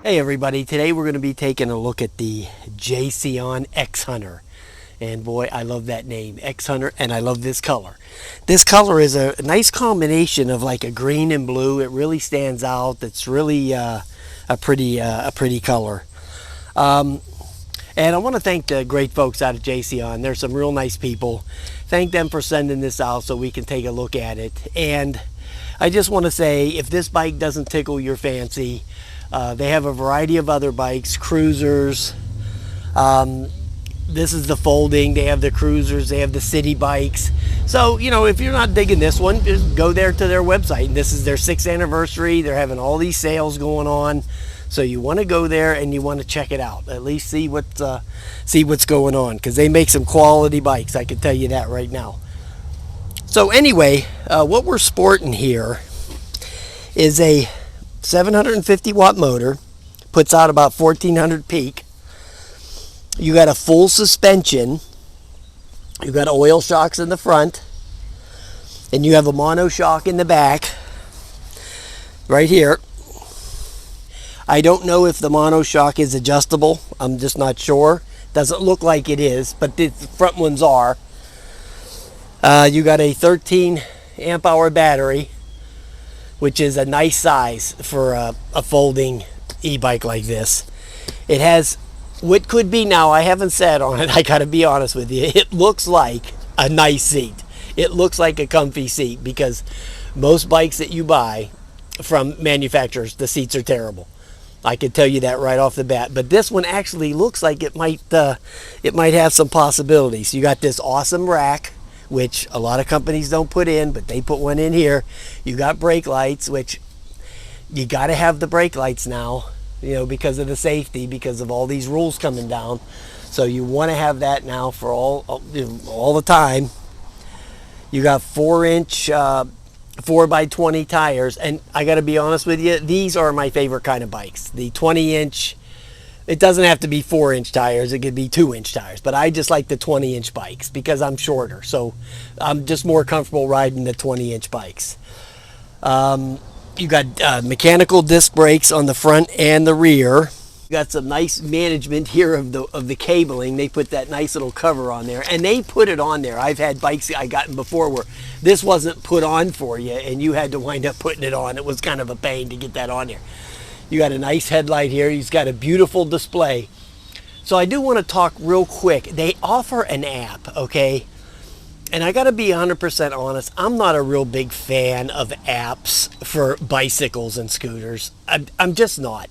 Hey everybody, today we're going to be taking a look at the Jasion X Hunter. And boy, I love that name, X Hunter, and I love this color. This color is a nice combination of like a green and blue. It really stands out. It's really a pretty color. And I want to thank the great folks out of Jasion. They're some real nice people. Thank them for sending this out so we can take a look at it. And I just want to say, if this bike doesn't tickle your fancy, they have a variety of other bikes, cruisers. This is the folding. They have the cruisers. They have the city bikes. So, you know, if you're not digging this one, just go there to their website. And this is their 6th anniversary. They're having all these sales going on. So you want to go there and you want to check it out. At least see what's going on, because they make some quality bikes. I can tell you that right now. So anyway, what we're sporting here is a 750 watt motor, puts out about 1400 peak. You got a full suspension. You got oil shocks in the front, and you have a monoshock in the back right here. I don't know if the monoshock is adjustable. I'm just not sure. Doesn't look like it is, but the front ones are. You got a 13 amp hour battery, which is a nice size for a folding e-bike like this. It has what could be, now I haven't sat on it, I gotta be honest with you, it looks like a nice seat. It looks like a comfy seat, because most bikes that you buy from manufacturers, the seats are terrible. I can tell you that right off the bat. But this one actually looks like it might have some possibilities. You got this awesome rack, which a lot of companies don't put in, but they put one in here. You got brake lights, which you got to have the brake lights now, you know, because of the safety, because of all these rules coming down. So you want to have that now for all the time. You got 4-inch 4x20 tires, and I got to be honest with you, these are my favorite kind of bikes. The 20-inch, it doesn't have to be 4-inch tires, it could be 2-inch tires, but I just like the 20-inch bikes because I'm shorter, so I'm just more comfortable riding the 20-inch bikes. You got mechanical disc brakes on the front and the rear. You got some nice management here of the cabling. They put that nice little cover on there, and they put it on there. I've had bikes I gotten before where this wasn't put on for you, and you had to wind up putting it on. It was kind of a pain to get that on there. You got a nice headlight here. You've got a beautiful display. So I do want to talk real quick. They offer an app, okay? And I got to be 100% honest, I'm not a real big fan of apps for bicycles and scooters. I'm just not.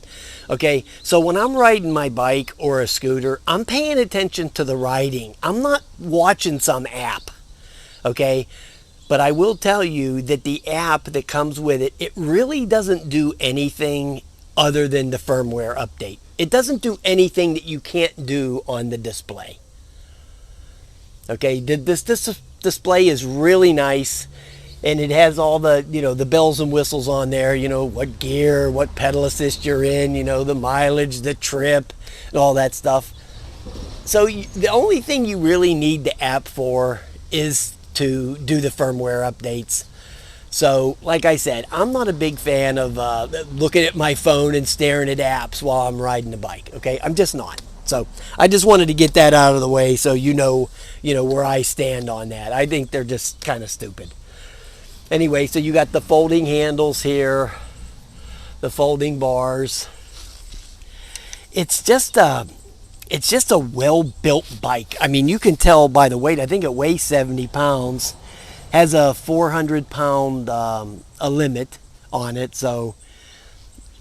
Okay, so when I'm riding my bike or a scooter, I'm paying attention to the riding. I'm not watching some app, okay? But I will tell you that the app that comes with it, it really doesn't do anything other than the firmware update. It doesn't do anything that you can't do on the display. Okay, this display is really nice, and it has all the, you know, the bells and whistles on there, you know, what gear, what pedal assist you're in, you know, the mileage, the trip, and all that stuff. So the only thing you really need the app for is to do the firmware updates. So, like I said, I'm not a big fan of looking at my phone and staring at apps while I'm riding the bike, okay? I'm just not. So I just wanted to get that out of the way so you know where I stand on that. I think they're just kind of stupid. Anyway, so you got the folding handles here, the folding bars. It's just a well-built bike. I mean, you can tell by the weight. I think it weighs 70 pounds, has a 400-pound a limit on it. So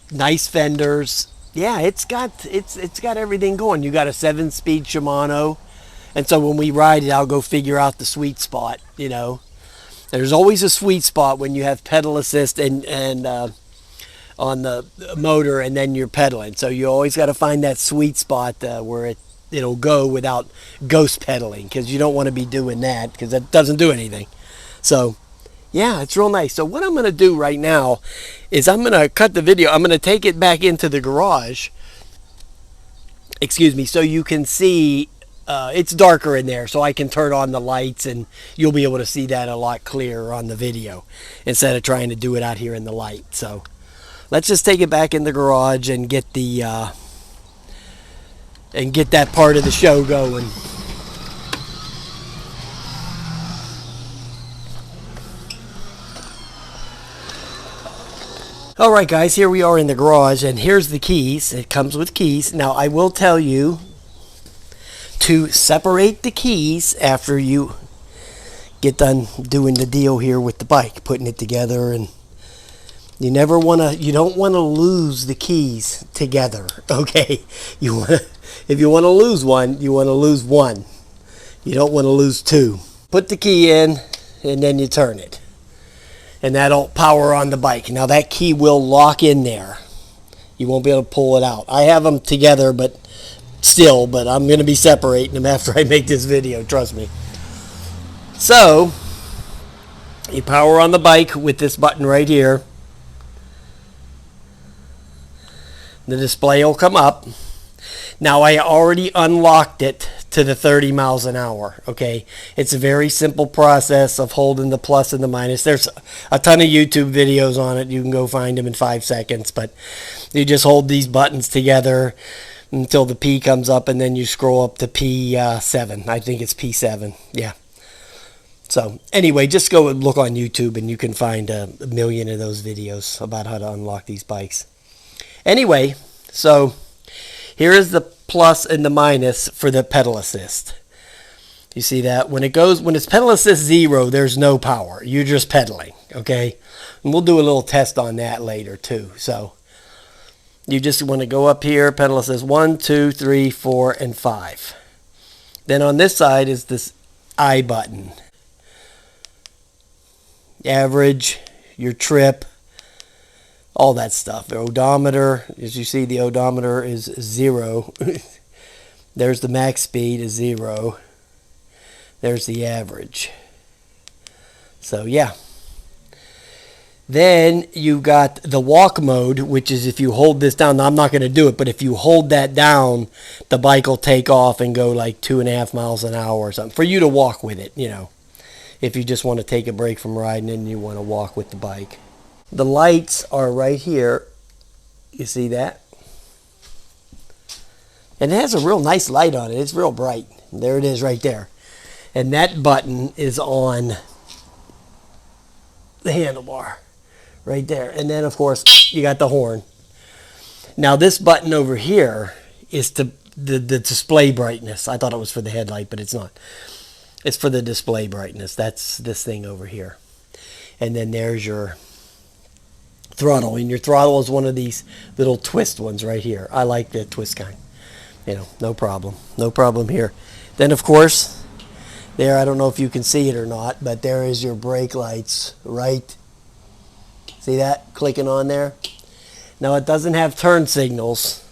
nice fenders. Yeah, it's got everything going. You got a 7-speed Shimano, and so when we ride it, I'll go figure out the sweet spot. You know, there's always a sweet spot when you have pedal assist and on the motor, and then you're pedaling. So you always got to find that sweet spot where it'll go without ghost pedaling, because you don't want to be doing that, because that doesn't do anything. So yeah, it's real nice. So what I'm going to do right now is I'm going to cut the video. I'm going to take it back into the garage. Excuse me, so you can see it's darker in there, so I can turn on the lights and you'll be able to see that a lot clearer on the video instead of trying to do it out here in the light. So let's just take it back in the garage and get the and get that part of the show going. Alright guys, here we are in the garage, and here's the keys. It comes with keys. Now I will tell you to separate the keys after you get done doing the deal here with the bike, putting it together, and you don't want to lose the keys together, okay? If you want to lose one, you want to lose one. You don't want to lose two. Put the key in, and then you turn it. And that'll power on the bike. Now that key will lock in there. You won't be able to pull it out. I have them together, but I'm going to be separating them after I make this video, trust me. So, you power on the bike with this button right here. The display will come up. Now I already unlocked it to the 30 miles an hour, okay? It's a very simple process of holding the plus and the minus. There's a ton of YouTube videos on it. You can go find them in 5 seconds, but you just hold these buttons together until the P comes up, and then you scroll up to P7. I think it's P7, yeah. So anyway, just go and look on YouTube and you can find a million of those videos about how to unlock these bikes. Anyway, so here is the plus and the minus for the pedal assist. You see that? When it's pedal assist 0, there's no power. You're just pedaling, okay? And we'll do a little test on that later too. So you just want to go up here, pedal assist 1, 2, 3, 4, and 5. Then on this side is this I button. Average, your trip, all that stuff. The odometer, as you see, the odometer is 0. There's the max speed is 0. There's the average. So yeah. Then you got the walk mode, which is if you hold this down. Now, I'm not going to do it, but if you hold that down, the bike will take off and go like 2.5 miles an hour or something for you to walk with it, you know. If you just want to take a break from riding and you want to walk with the bike. The lights are right here. You see that? And it has a real nice light on it. It's real bright. There it is right there. And that button is on the handlebar right there. And then, of course, you got the horn. Now, this button over here is the display brightness. I thought it was for the headlight, but it's not. It's for the display brightness. That's this thing over here. And then there's your throttle. And your throttle is one of these little twist ones right here. I like the twist kind. You know, no problem. No problem here. Then, of course, there, I don't know if you can see it or not, but there is your brake lights, right? See that clicking on there? Now, it doesn't have turn signals,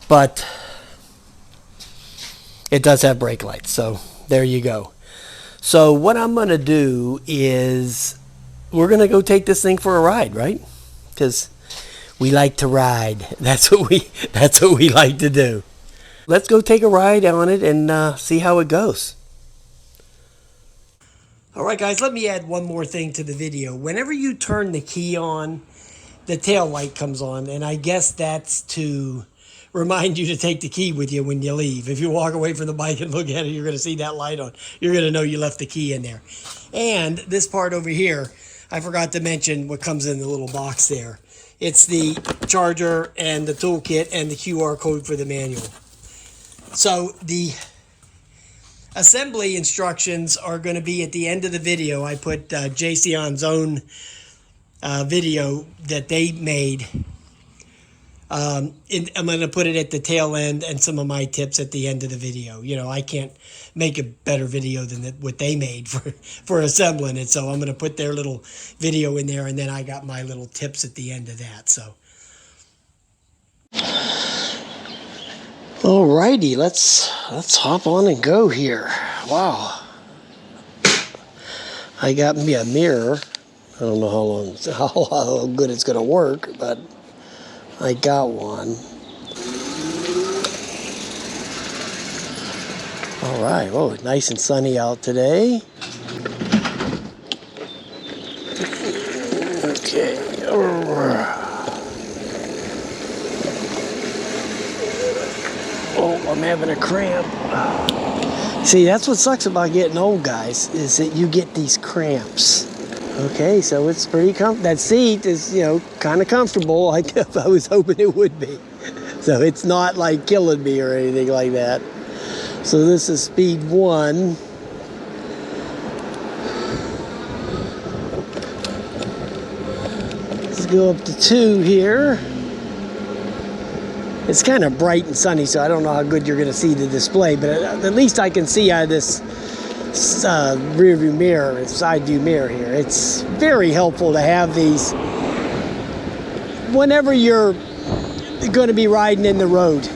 but it does have brake lights. So there you go. So what I'm going to do is we're going to go take this thing for a ride, right? Because we like to ride. That's what we like to do. Let's go take a ride on it and see how it goes. All right, guys, let me add one more thing to the video. Whenever you turn the key on, the tail light comes on, and I guess that's to remind you to take the key with you when you leave. If you walk away from the bike and look at it, you're going to see that light on. You're going to know you left the key in there. And this part over here, I forgot to mention what comes in the little box there. It's the charger and the toolkit and the QR code for the manual. So the assembly instructions are going to be at the end of the video. I put Jason's own video that they made. I'm going to put it at the tail end and some of my tips at the end of the video. You know, I can't make a better video than what they made for assembling it. So I'm going to put their little video in there, and then I got my little tips at the end of that. So, alrighty, let's hop on and go here. Wow, I got me a mirror. I don't know how good it's going to work, but I got one. All right, oh, nice and sunny out today. Okay, I'm having a cramp. See, that's what sucks about getting old, guys, is that you get these cramps. Okay, so it's pretty that seat is, you know, kind of comfortable, like I was hoping it would be. So it's not like killing me or anything like that. So this is speed 1. Let's go up to 2 here. It's kind of bright and sunny, so I don't know how good you're going to see the display, but at least I can see out of this rear view mirror, side view mirror here. It's very helpful to have these whenever you're going to be riding in the road.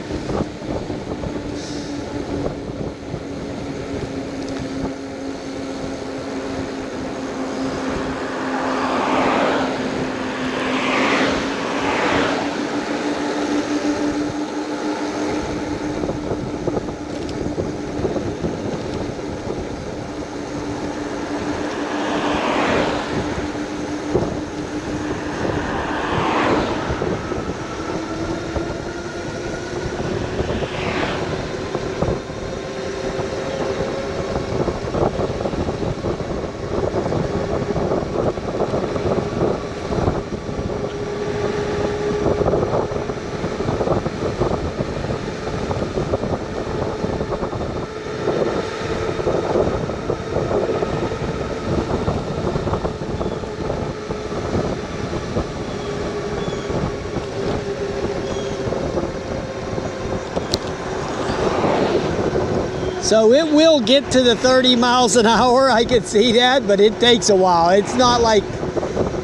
So it will get to the 30 miles an hour, I can see that, but it takes a while. It's not like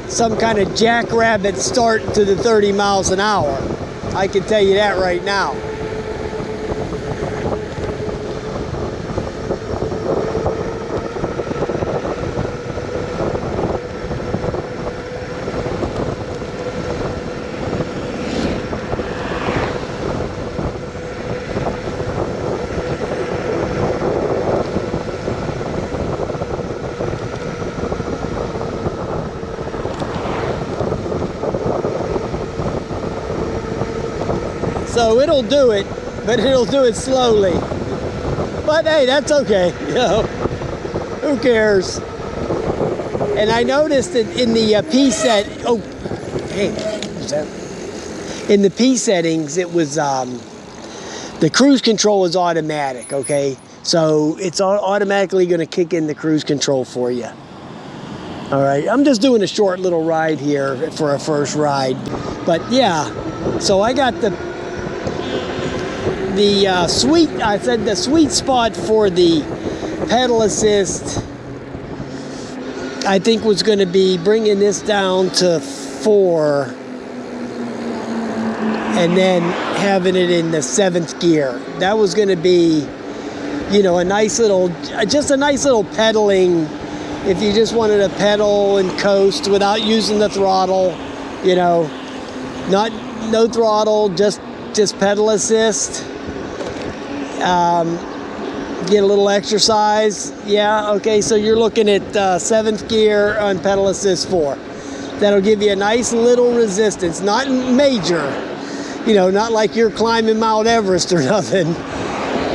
some kind of jackrabbit start to the 30 miles an hour. I can tell you that right now. So it'll do it, but it'll do it slowly. But hey, that's okay, you know, who cares? And I noticed that in the P set, oh, hey, what's that? In the P settings, it was, the cruise control is automatic, okay? So it's automatically gonna kick in the cruise control for you. All right, I'm just doing a short little ride here for a first ride. But yeah, so I got the sweet spot for the pedal assist, I think, was going to be bringing this down to 4 and then having it in the 7th gear. That was going to be, you know, just a nice little pedaling, if you just wanted to pedal and coast without using the throttle, you know, no throttle, just pedal assist. Get a little exercise. Yeah, okay, so you're looking at 7th gear on pedal assist 4. That'll give you a nice little resistance, not major, you know, not like you're climbing Mount Everest or nothing,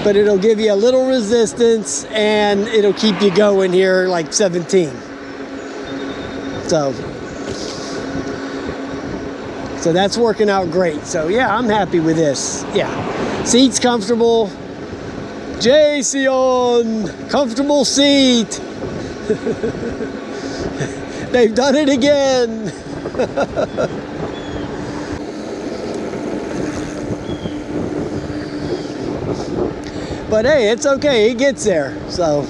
but it'll give you a little resistance and it'll keep you going here like 17. So that's working out great. So yeah, I'm happy with this. Yeah, seat's comfortable. Jasion, comfortable seat. They've done it again. But hey, it's okay, it gets there, so.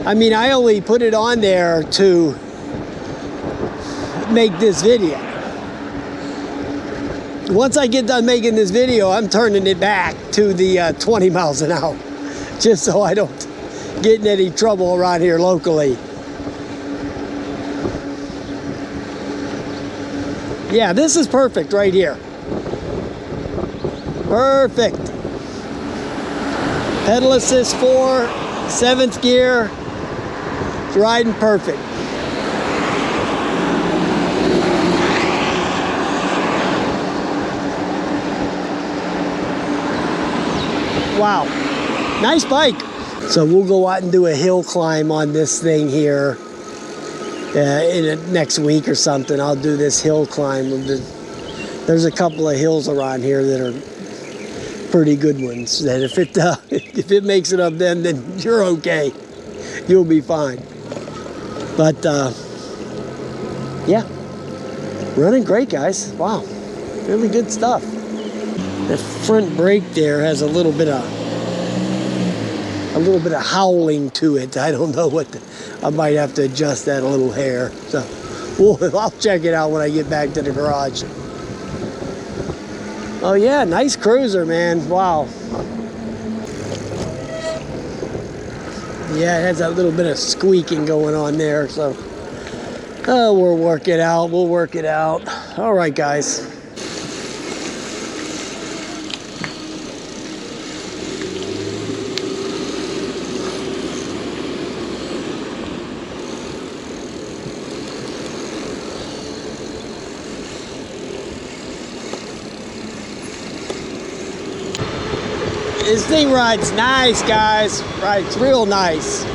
I mean, I only put it on there to make this video. Once I get done making this video, I'm turning it back to the 20 miles an hour, just so I don't get in any trouble around here locally. Yeah, this is perfect right here. Perfect. Pedal assist 4, 7th gear. It's riding perfect. Wow, nice bike. So we'll go out and do a hill climb on this thing here next week or something. I'll do this hill climb. There's a couple of hills around here that are pretty good ones. That if it makes it up then you're okay. You'll be fine. But yeah, running great, guys. Wow, really good stuff. The front brake there has a little bit of howling to it. I don't know I might have to adjust that a little hair. So I'll check it out when I get back to the garage. Oh yeah, nice cruiser, man. Wow. Yeah, it has that little bit of squeaking going on there. So we'll work it out. We'll work it out. All right, guys. This thing rides nice, guys. Rides real nice.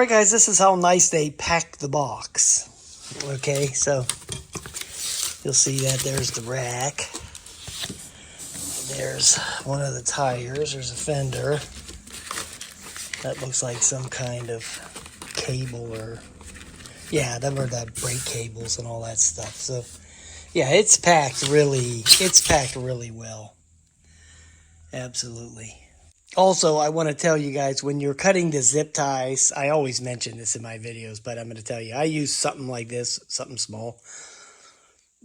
right, guys, this is how nice they pack the box. Okay, so you'll see that there's the rack. There's one of the tires. There's a fender. That looks like some kind of cable or... Yeah, them are the brake cables and all that stuff. So, yeah, it's packed really well. Absolutely. Also, I want to tell you guys, when you're cutting the zip ties, I always mention this in my videos, but I'm going to tell you, I use something like this, something small.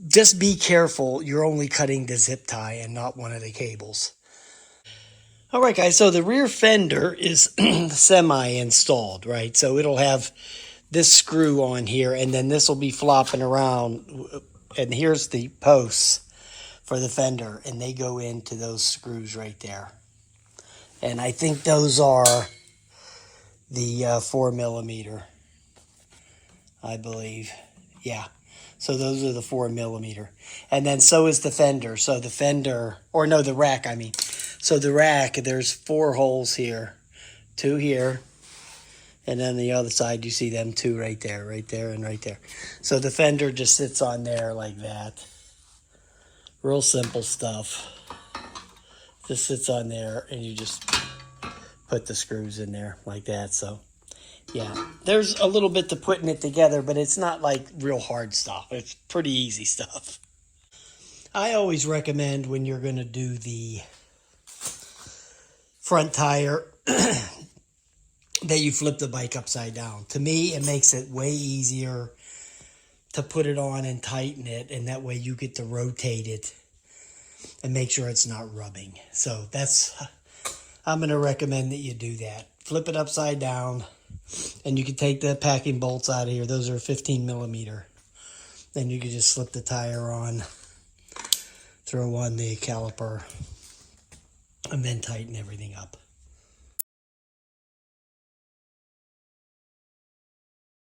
Just be careful, you're only cutting the zip tie and not one of the cables. All right, guys, so the rear fender is semi-installed, right? So it'll have this screw on here, and then this will be flopping around, and here's the posts for the fender, and they go into those screws right there. And I think those are the 4mm, I believe. Yeah. So those are the 4mm. And then so is the fender. So the fender, or no, the rack, I mean. So the rack, there's 4 holes here. 2 here. And then the other side, you see them 2 right there, and right there. So the fender just sits on there like that. Real simple stuff. Just sits on there, and you just put the screws in there like that. So yeah, there's a little bit to putting it together, but it's not like real hard stuff. It's pretty easy stuff. I always recommend when you're going to do the front tire that you flip the bike upside down. To me, it makes it way easier to put it on and tighten it, and that way you get to rotate it and make sure it's not rubbing. So I'm going to recommend that you do that. Flip it upside down, and you can take the packing bolts out of here. Those are 15mm. Then you can just slip the tire on, throw on the caliper, and then tighten everything up.